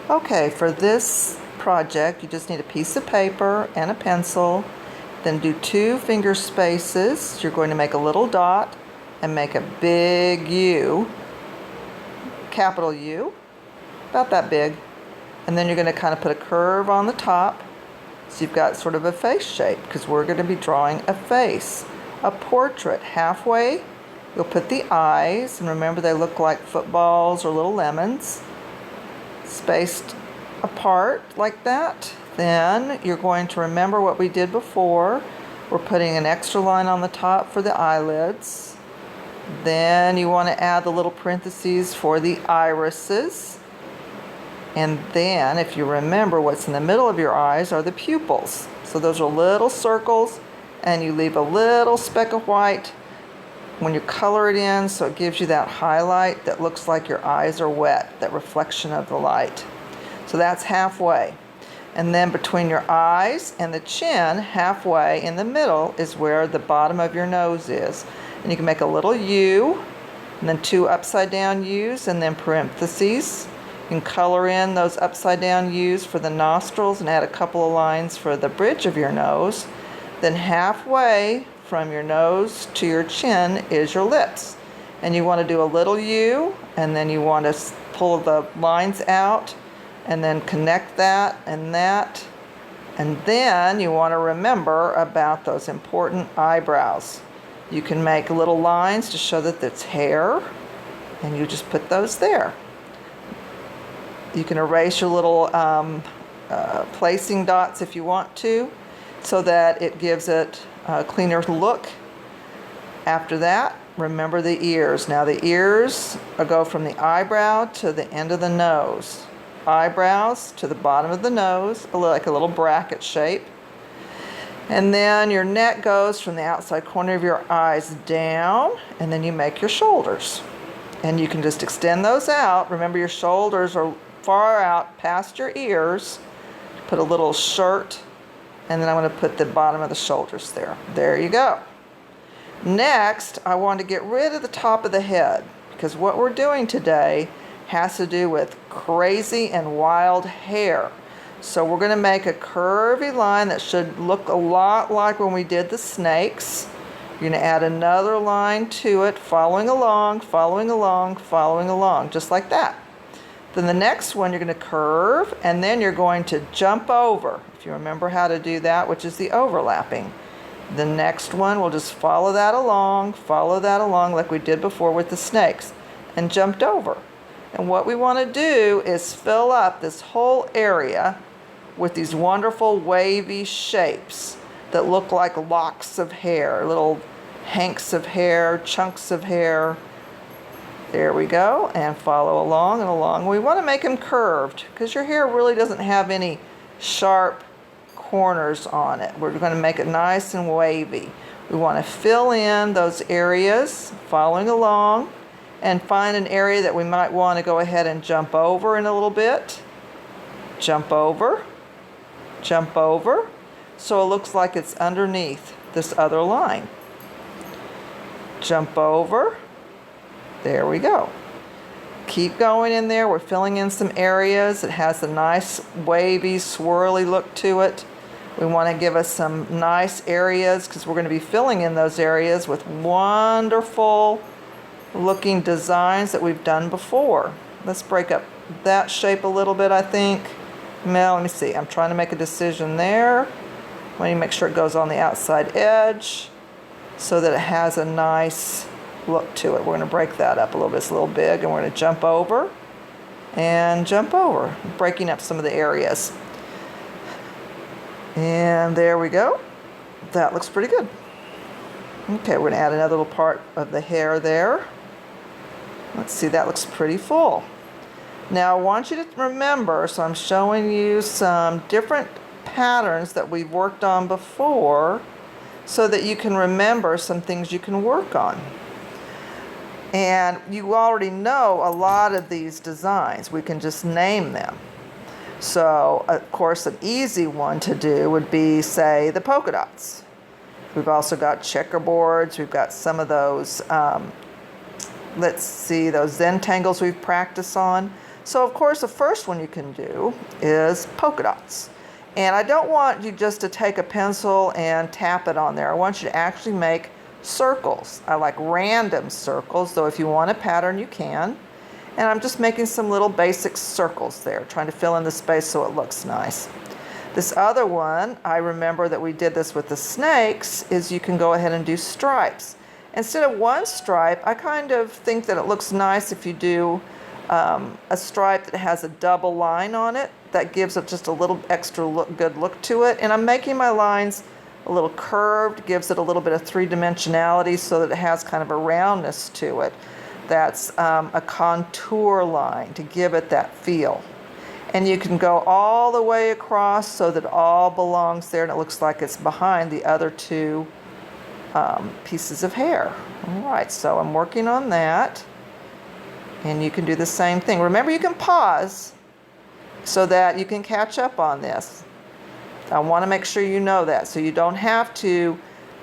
Okay, for this project, you just need a piece of paper and a pencil. Then do 2 finger spaces. You're going to make a little dot and make a big U, capital U, about that big. And then you're going to kind of put a curve on the top. So you've got sort of a face shape because we're going to be drawing a face, a portrait. Halfway, you'll put the eyes, and remember they look like footballs or little lemons, spaced apart like that. Then you're going to remember what we did before. We're putting an extra line on the top for the eyelids. Then you want to add the little parentheses for the irises. And then, if you remember, what's in the middle of your eyes are the pupils. So those are little circles, and you leave a little speck of white when you color it in, so it gives you that highlight that looks like your eyes are wet, that reflection of the light. So that's halfway. And then between your eyes and the chin, halfway in the middle is where the bottom of your nose is. And you can make a little U, and then 2 upside down U's, and then parentheses. You can color in those upside down U's for the nostrils and add a couple of lines for the bridge of your nose. Then halfway from your nose to your chin is your lips. And you want to do a little U, and then you want to pull the lines out and then connect that and that. And then you want to remember about those important eyebrows. You can make little lines to show that it's hair, and you just put those there. You can erase your little placing dots if you want to, so that it gives it a cleaner look. After that, remember the ears. Now the ears go from the eyebrow to the end of the nose. Eyebrows to the bottom of the nose, like a little bracket shape. And then your neck goes from the outside corner of your eyes down, and then you make your shoulders. And you can just extend those out. Remember, your shoulders are far out past your ears. Put a little shirt, and then I'm going to put the bottom of the shoulders there. There you go. Next, I want to get rid of the top of the head, because what we're doing today has to do with crazy and wild hair. So we're going to make a curvy line that should look a lot like when we did the snakes. You're going to add another line to it, following along, following along, following along, just like that. Then the next one you're going to curve, and then you're going to jump over, if you remember how to do that, which is the overlapping. The next one, we'll just follow that along like we did before with the snakes, and jumped over. And what we want to do is fill up this whole area with these wonderful wavy shapes that look like locks of hair, little hanks of hair, chunks of hair. There we go, and follow along and along. We want to make them curved because your hair really doesn't have any sharp corners on it. We're going to make it nice and wavy. We want to fill in those areas, following along, and find an area that we might want to go ahead and jump over in a little bit. Jump over, jump over, so it looks like it's underneath this other line. Jump over. There we go. Keep going in there. We're filling in some areas. It has a nice wavy, swirly look to it. We want to give us some nice areas because we're going to be filling in those areas with wonderful looking designs that we've done before. Let's break up that shape a little bit, I think. Now, let me see. I'm trying to make a decision there. Let me make sure it goes on the outside edge so that it has a nice look to it. We're going to break that up a little bit. It's a little big, and we're going to jump over and jump over, breaking up some of the areas. And there we go. That looks pretty good. Okay, we're going to add another little part of the hair there. Let's see, that looks pretty full. Now I want you to remember, so I'm showing you some different patterns that we've worked on before so that you can remember some things you can work on. And you already know a lot of these designs. We can just name them. So, of course, an easy one to do would be, say, the polka dots. We've also got checkerboards. We've got some of those, let's see, those Zen tangles we've practiced on. So of course the first one you can do is polka dots. And I don't want you just to take a pencil and tap it on there. I want you to actually make circles. I like random circles, though if you want a pattern you can. And I'm just making some little basic circles there, trying to fill in the space so it looks nice. This other one, I remember that we did this with the snakes, is you can go ahead and do stripes. Instead of one stripe, I kind of think that it looks nice if you do a stripe that has a double line on it. That gives it just a little extra good look to it. And I'm making my lines a little curved, gives it a little bit of three-dimensionality so that it has kind of a roundness to it. That's a contour line to give it that feel. And you can go all the way across so that it all belongs there and it looks like it's behind the other two pieces of hair. All right, so I'm working on that. And you can do the same thing. Remember, you can pause so that you can catch up on this. I want to make sure you know that so you don't have to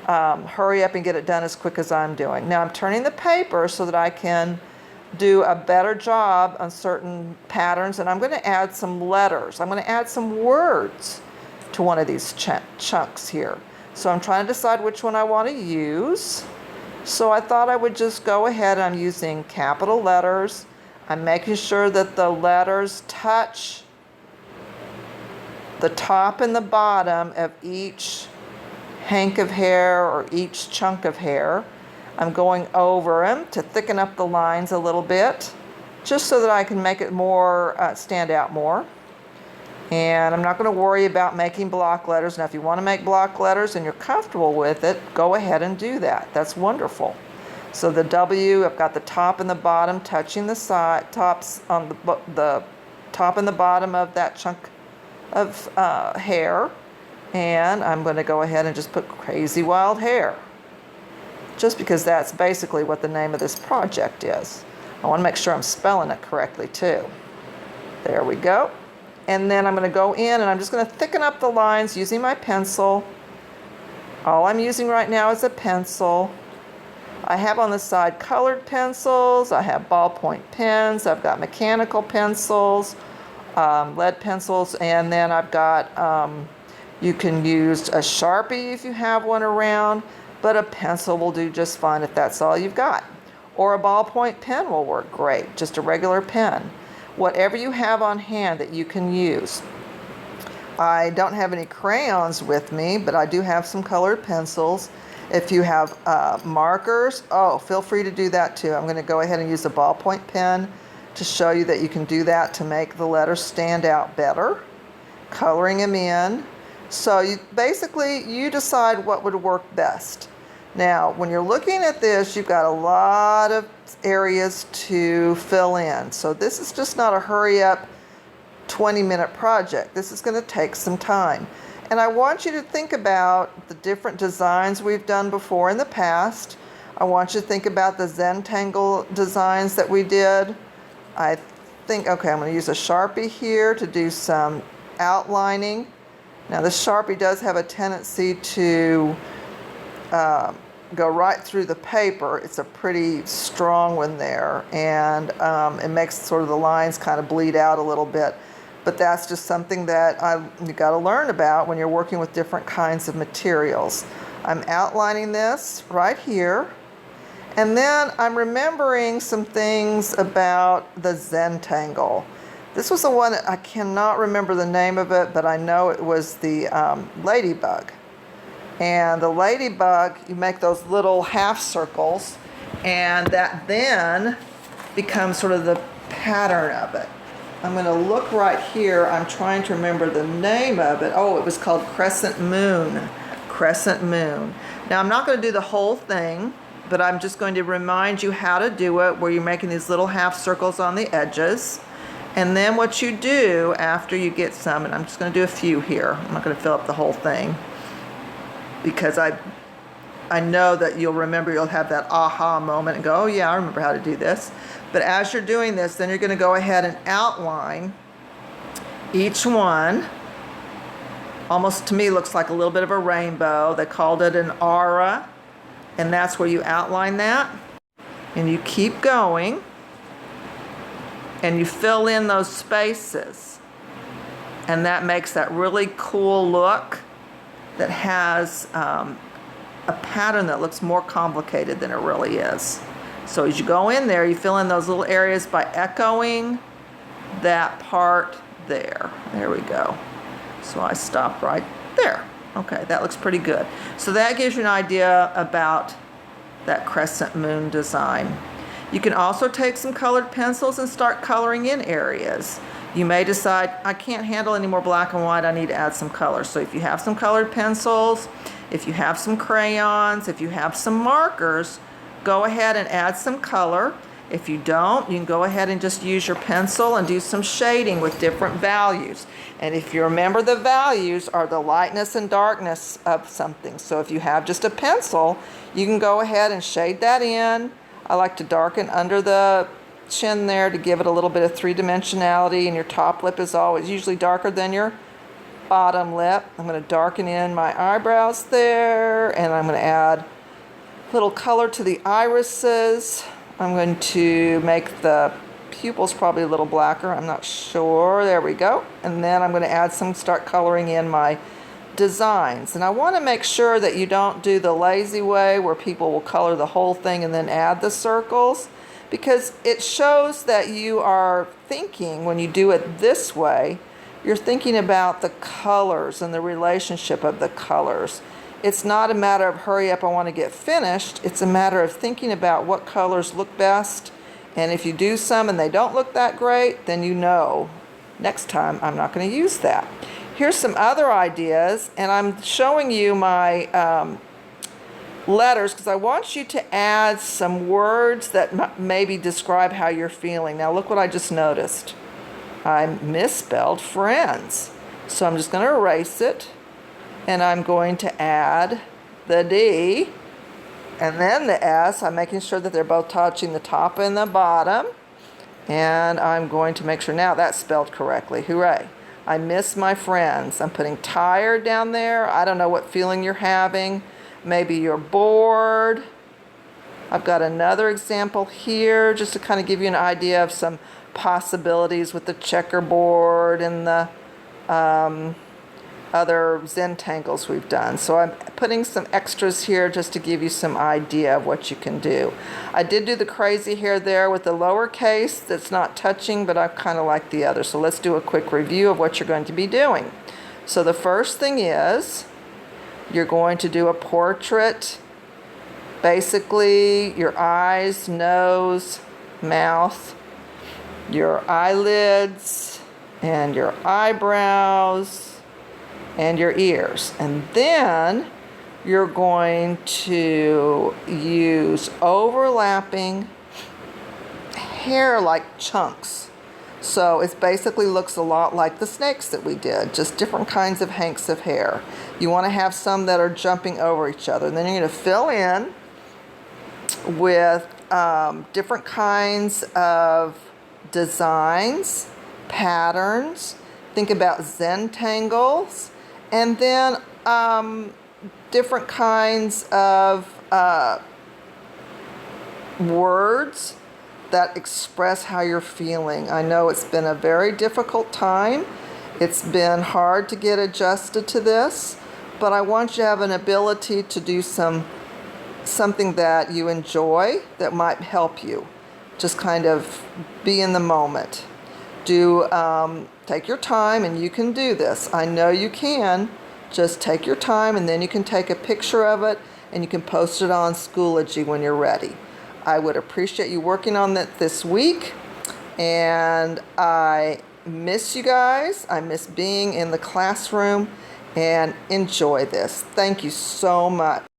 hurry up and get it done as quick as I'm doing. Now I'm turning the paper so that I can do a better job on certain patterns, and I'm going to add some letters. I'm going to add some words to one of these chunks here. So I'm trying to decide which one I want to use. So I thought I would just go ahead. I'm using capital letters. I'm making sure that the letters touch the top and the bottom of each hank of hair or each chunk of hair. I'm going over them to thicken up the lines a little bit, just so that I can make it more, stand out more. And I'm not going to worry about making block letters. Now, if you want to make block letters and you're comfortable with it, go ahead and do that. That's wonderful. So the W, I've got the top and the bottom touching the side, tops on the top and the bottom of that chunk of hair. And I'm going to go ahead and just put Crazy Wild Hair, just because that's basically what the name of this project is. I want to make sure I'm spelling it correctly too. There we go. And then I'm going to go in and I'm just going to thicken up the lines using my pencil. All I'm using right now is a pencil. I have on the side colored pencils. I have ballpoint pens. I've got mechanical pencils, lead pencils, and then I've got, you can use a Sharpie if you have one around, but a pencil will do just fine if that's all you've got. Or a ballpoint pen will work great, just a regular pen. Whatever you have on hand that you can use. I don't have any crayons with me, but I do have some colored pencils. If you have markers, feel free to do that too. I'm going to go ahead and use a ballpoint pen to show you that you can do that to make the letters stand out better, coloring them in. So you decide what would work best. Now, when you're looking at this, you've got a lot of areas to fill in. So this is just not a hurry up 20-minute project. This is going to take some time. And I want you to think about the different designs we've done before in the past. I want you to think about the Zentangle designs that we did. I think, okay, I'm going to use a Sharpie here to do some outlining. Now this Sharpie does have a tendency to go right through the paper. It's a pretty strong one there, and it makes sort of the lines kind of bleed out a little bit. But that's just something that you got to learn about when you're working with different kinds of materials. I'm outlining this right here, and then I'm remembering some things about the Zentangle. This was the one, I cannot remember the name of it, but I know it was the ladybug. And the ladybug, you make those little half circles, and that then becomes sort of the pattern of it. I'm going to look right here. I'm trying to remember the name of it. Oh, it was called Crescent Moon. Crescent Moon. Now, I'm not going to do the whole thing, but I'm just going to remind you how to do it, where you're making these little half circles on the edges. And then what you do after you get some, and I'm just going to do a few here. I'm not going to fill up the whole thing, because I know that you'll have that aha moment and go, oh yeah, I remember how to do this. But as you're doing this, then you're going to go ahead and outline each one. Almost to me looks like a little bit of a rainbow. They called it an aura, and that's where you outline that. And you keep going. and you fill in those spaces. And that makes that really cool look that has a pattern that looks more complicated than it really is. So as you go in there, you fill in those little areas by echoing that part there. There we go. So I stop right there. Okay, that looks pretty good. So that gives you an idea about that crescent moon design. You can also take some colored pencils and start coloring in areas. You may decide, I can't handle any more black and white, I need to add some color. So if you have some colored pencils, if you have some crayons, if you have some markers, go ahead and add some color. If you don't, you can go ahead and just use your pencil and do some shading with different values. And if you remember, the values are the lightness and darkness of something. So if you have just a pencil, you can go ahead and shade that in. I like to darken under the chin there to give it a little bit of three-dimensionality, and your top lip is always usually darker than your bottom lip. I'm going to darken in my eyebrows there, and I'm going to add a little color to the irises. I'm going to make the pupils probably a little blacker. I'm not sure. There we go. And then I'm going to add some, start coloring in my designs. And I want to make sure that you don't do the lazy way where people will color the whole thing and then add the circles, because it shows that you are thinking, when you do it this way, you're thinking about the colors and the relationship of the colors. It's not a matter of hurry up, I want to get finished. It's a matter of thinking about what colors look best. And if you do some and they don't look that great, then you know next time I'm not going to use that. Here's some other ideas, and I'm showing you my letters because I want you to add some words that maybe describe how you're feeling. Now look what I just noticed. I misspelled friends. So I'm just going to erase it, and I'm going to add the D and then the S. I'm making sure that they're both touching the top and the bottom, and I'm going to make sure now that's spelled correctly. Hooray. I miss my friends. I'm putting tired down there. I don't know what feeling you're having. Maybe you're bored. I've got another example here just to kind of give you an idea of some possibilities with the checkerboard and the other Zentangles we've done. So I'm putting some extras here just to give you some idea of what you can do. I did do the crazy hair there with the lowercase that's not touching, but I kind of like the other. So let's do a quick review of what you're going to be doing. So the first thing is you're going to do a portrait. Basically, your eyes, nose, mouth, your eyelids, and your eyebrows, and your ears. And then you're going to use overlapping hair like chunks. So it basically looks a lot like the snakes that we did, just different kinds of hanks of hair. You want to have some that are jumping over each other. And then you're going to fill in with different kinds of designs, patterns. Think about Zentangles. And then different kinds of words that express how you're feeling. I know it's been a very difficult time. It's been hard to get adjusted to this, but I want you to have an ability to do something that you enjoy that might help you. Just kind of be in the moment. Take your time, and you can do this. I know you can. Just take your time, and then you can take a picture of it, and you can post it on Schoology when you're ready. I would appreciate you working on that this week, and I miss you guys. I miss being in the classroom, and enjoy this. Thank you so much.